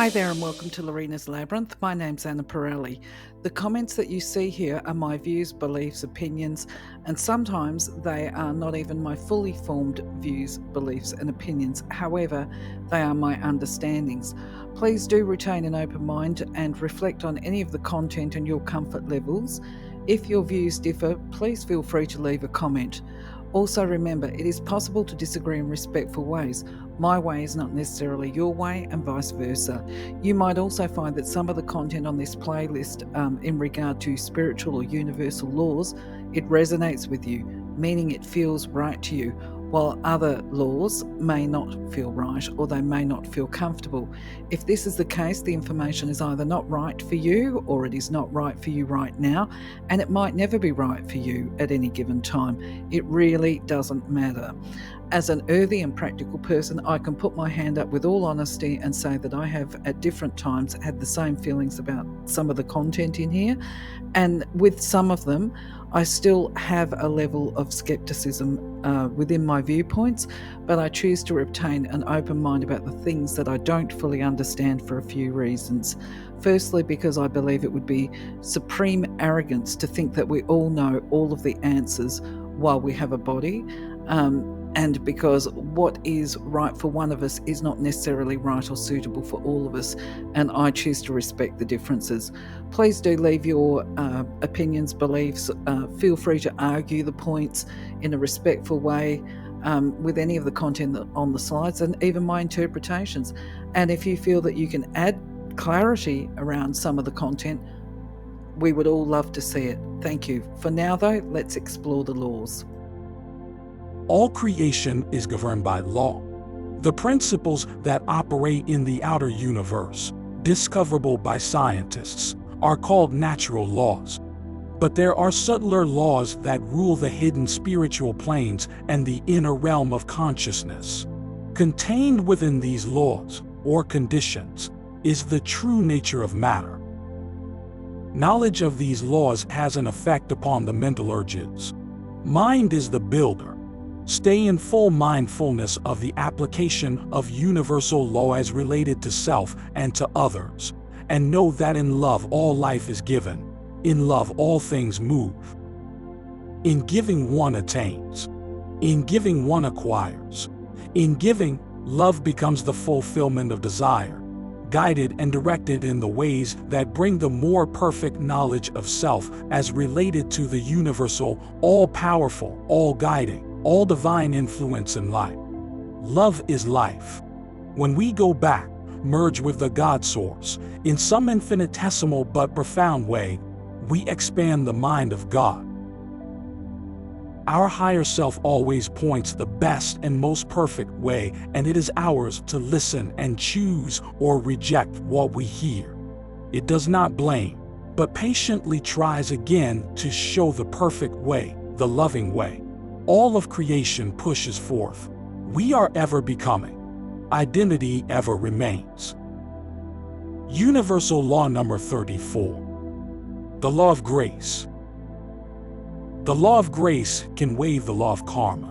Hi there and welcome to Lorena's Labyrinth. My name's Anna Pirelli. The comments that you see here are my views, beliefs, opinions, and sometimes they are not even my fully formed views, beliefs, and opinions. However, they are my understandings. Please do retain an open mind and reflect on any of the content and your comfort levels. If your views differ, please feel free to leave a comment. Also remember, it is possible to disagree in respectful ways. My way is not necessarily your way and vice versa. You might also find that some of the content on this playlist in regard to spiritual or universal laws, it resonates with you, meaning it feels right to you, while other laws may not feel right or they may not feel comfortable. If this is the case, the information is either not right for you or it is not right for you right now, and it might never be right for you at any given time. It really doesn't matter. As an earthy and practical person, I can put my hand up with all honesty and say that I have at different times had the same feelings about some of the content in here, and with some of them I still have a level of skepticism within my viewpoints, but I choose to retain an open mind about the things that I don't fully understand for a few reasons. Firstly, because I believe it would be supreme arrogance to think that we all know all of the answers while we have a body. And because what is right for one of us is not necessarily right or suitable for all of us, and I choose to respect the differences. Please do leave your opinions, beliefs. Feel free to argue the points in a respectful way with any of the content on the slides and even my interpretations. And if you feel that you can add clarity around some of the content, we would all love to see it. Thank you. For now, though, let's explore the laws. All creation is governed by law. The principles that operate in the outer universe, discoverable by scientists, are called natural laws. But there are subtler laws that rule the hidden spiritual planes and the inner realm of consciousness. Contained within these laws, or conditions, is the true nature of matter. Knowledge of these laws has an effect upon the mental urges. Mind is the builder. Stay in full mindfulness of the application of universal law as related to self and to others, and know that in love all life is given, in love all things move. In giving one attains, in giving one acquires. In giving, love becomes the fulfillment of desire, guided and directed in the ways that bring the more perfect knowledge of self as related to the universal, all-powerful, all-guiding, all divine influence in life. Love is life. When we go back, merge with the God source, in some infinitesimal but profound way, we expand the mind of God. Our higher self always points the best and most perfect way, and it is ours to listen and choose or reject what we hear. It does not blame, but patiently tries again to show the perfect way, the loving way. All of creation pushes forth. We are ever becoming. Identity ever remains. Universal law number 34. The law of grace. The law of grace can waive the law of karma.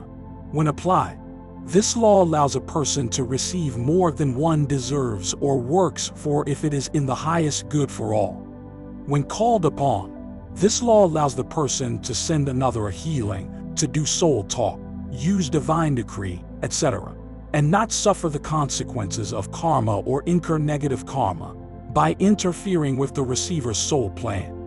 When applied, this law allows a person to receive more than one deserves or works for if it is in the highest good for all. When called upon, this law allows the person to send another a healing, to do soul talk, use divine decree, etc., and not suffer the consequences of karma or incur negative karma by interfering with the receiver's soul plan.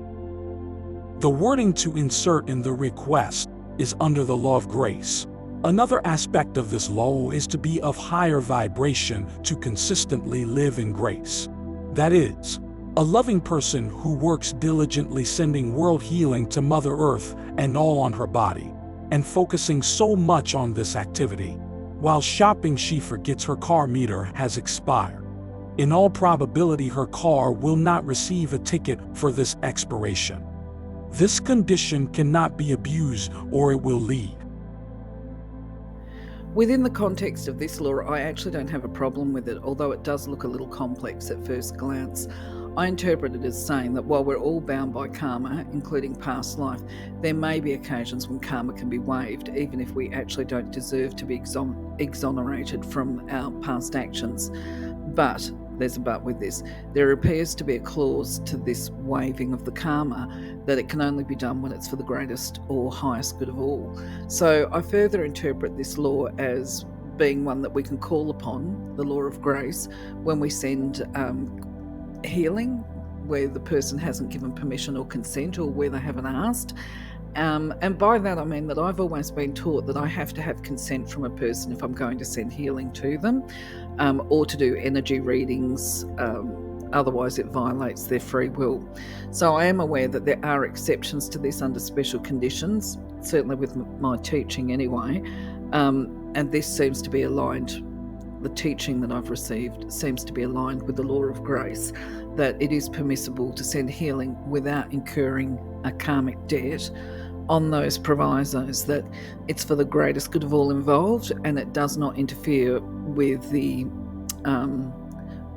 The wording to insert in the request is under the law of grace. Another aspect of this law is to be of higher vibration to consistently live in grace. That is, a loving person who works diligently sending world healing to Mother Earth and all on her body, and focusing so much on this activity, while shopping she forgets her car meter has expired. In all probability her car will not receive a ticket for this expiration. This condition cannot be abused or it will lead. Within the context of this law, I actually don't have a problem with it, although it does look a little complex at first glance. I interpret it as saying that while we're all bound by karma, including past life, there may be occasions when karma can be waived, even if we actually don't deserve to be exonerated from our past actions. But there's a but with this. There appears to be a clause to this waiving of the karma that it can only be done when it's for the greatest or highest good of all. So I further interpret this law as being one that we can call upon, the law of grace, when we send healing where the person hasn't given permission or consent, or where they haven't asked. And by that I mean that I've always been taught that I have to have consent from a person if I'm going to send healing to them, or to do energy readings. Otherwise it violates their free will. So I am aware that there are exceptions to this under special conditions, certainly with my teaching anyway, and this seems to be aligned. The teaching that I've received seems to be aligned with the law of grace, that it is permissible to send healing without incurring a karmic debt, on those provisos that it's for the greatest good of all involved and it does not interfere with the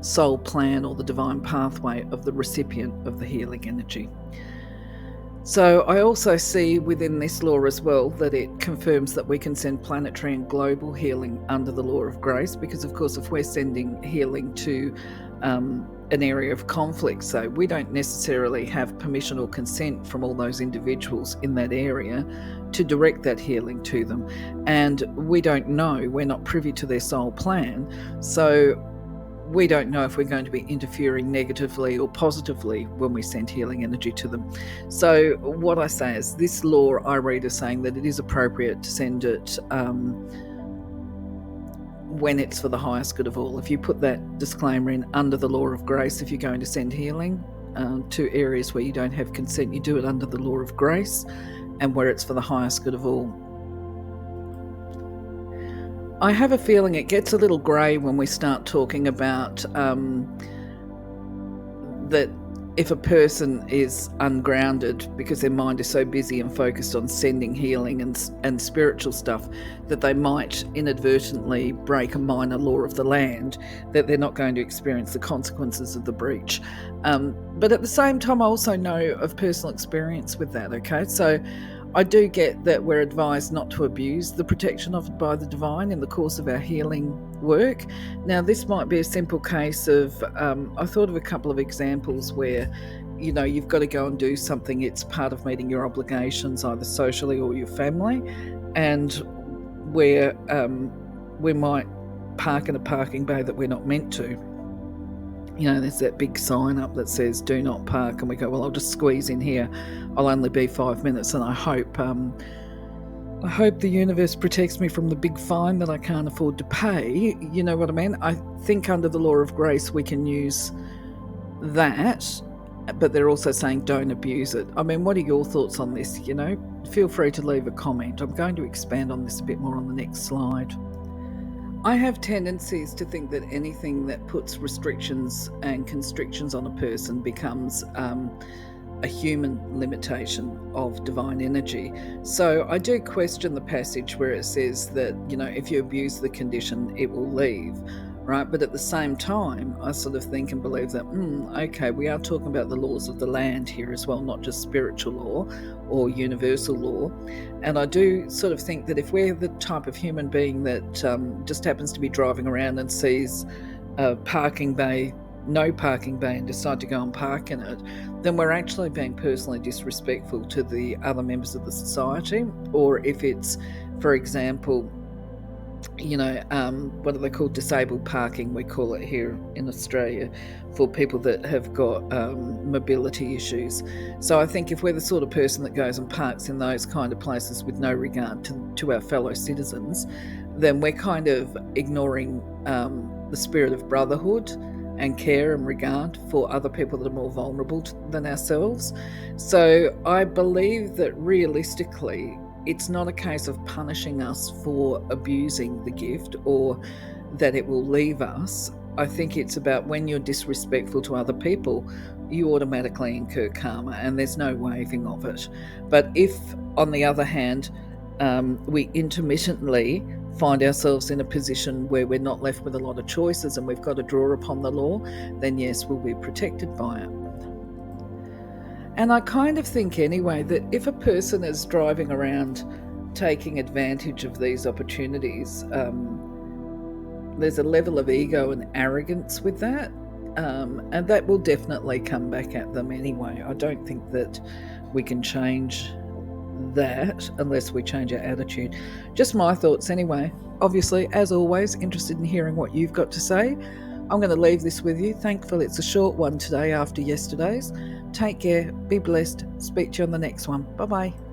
soul plan or the divine pathway of the recipient of the healing energy. So I also see within this law as well that it confirms that we can send planetary and global healing under the law of grace, because of course if we're sending healing to an area of conflict, so we don't necessarily have permission or consent from all those individuals in that area to direct that healing to them, and we don't know, we're not privy to their soul plan, so we don't know if we're going to be interfering negatively or positively when we send healing energy to them. So what I say is, this law I read as saying that it is appropriate to send it when it's for the highest good of all. If you put that disclaimer in under the law of grace, if you're going to send healing to areas where you don't have consent, you do it under the law of grace and where it's for the highest good of all. I have a feeling it gets a little grey when we start talking about that if a person is ungrounded because their mind is so busy and focused on sending healing and spiritual stuff that they might inadvertently break a minor law of the land, that they're not going to experience the consequences of the breach. But at the same time, I also know of personal experience with that, okay? So I do get that we're advised not to abuse the protection offered by the divine in the course of our healing work. Now, this might be a simple case of, I thought of a couple of examples where, you know, you've got to go and do something. It's part of meeting your obligations, either socially or your family, and where we might park in a parking bay that we're not meant to. You know, there's that big sign up that says do not park, and we go, well, I'll just squeeze in here, I'll only be 5 minutes, and I hope the universe protects me from the big fine that I can't afford to pay. You know what I mean? I think under the law of grace we can use that, but they're also saying don't abuse it. I mean, what are your thoughts on this? You know, feel free to leave a comment. I'm going to expand on this a bit more on the next slide. I have tendencies to think that anything that puts restrictions and constrictions on a person becomes a human limitation of divine energy. So I do question the passage where it says that, you know, if you abuse the condition, it will leave, right? But at the same time, I sort of think and believe that, okay, we are talking about the laws of the land here as well, not just spiritual law or universal law. And I do sort of think that if we're the type of human being that just happens to be driving around and sees a parking bay, no parking bay, and decide to go and park in it, then we're actually being personally disrespectful to the other members of the society. Or if it's, for example, you know, what are they called? Disabled parking, we call it here in Australia, for people that have got mobility issues. So I think if we're the sort of person that goes and parks in those kind of places with no regard to our fellow citizens, then we're kind of ignoring the spirit of brotherhood and care and regard for other people that are more vulnerable than ourselves. So I believe that realistically, it's not a case of punishing us for abusing the gift or that it will leave us. I think it's about when you're disrespectful to other people, you automatically incur karma, and there's no waiving of it. But if, on the other hand, we intermittently find ourselves in a position where we're not left with a lot of choices and we've got to draw upon the law, then yes, we'll be protected by it. And I kind of think anyway that if a person is driving around taking advantage of these opportunities, there's a level of ego and arrogance with that. And that will definitely come back at them anyway. I don't think that we can change that unless we change our attitude. Just my thoughts anyway. Obviously, as always, interested in hearing what you've got to say. I'm going to leave this with you. Thankful it's a short one today after yesterday's. Take care, be blessed, speak to you on the next one. Bye bye.